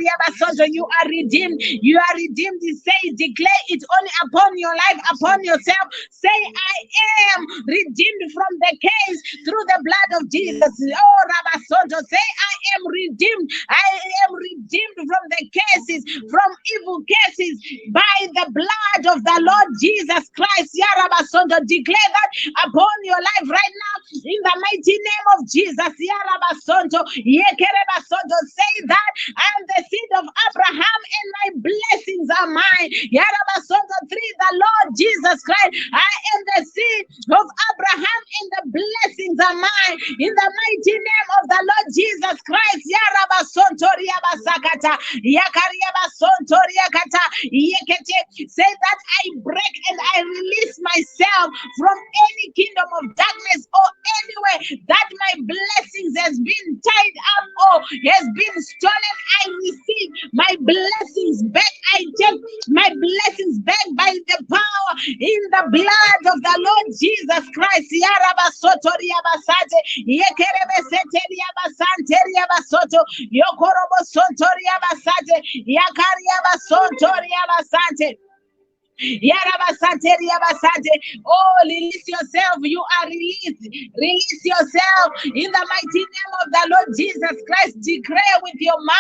You are redeemed. You are redeemed. Say, declare it only upon your life, upon yourself. Say, I am redeemed from the case through the blood of Jesus. Oh, Rabasonto, say, I am redeemed. I am redeemed from the cases, from evil cases, by the blood of the Lord Jesus Christ. Yarabasonto, declare that upon your life right now, in the mighty name of Jesus. Yarabasonto, Yekerebasonto, say that I am the seed of Abraham and my blessings are mine. Yarabasonto 3, the Lord Jesus Christ. I am the seed of Abraham and the blessings are mine. In the mighty name of the Lord Jesus Christ. Yarabasonto riabasakata. Yakariabasonto riakata. Yekete. Say that I break and I release myself from any kingdom of darkness or anywhere that my blessings has been tied up or has been stolen. I receive my blessings back. I take my blessings back by the power in the blood of the Lord Jesus Christ. Yarabasoto riabasate. Yekerebesete riabasante riabasoto. Yokorobo sonto riabasate. Yakariabasonto riabasante. Yarabasante, Yarabasante. Oh, release yourself. You are released. Release yourself in the mighty name of the Lord Jesus Christ. Declare with your mouth.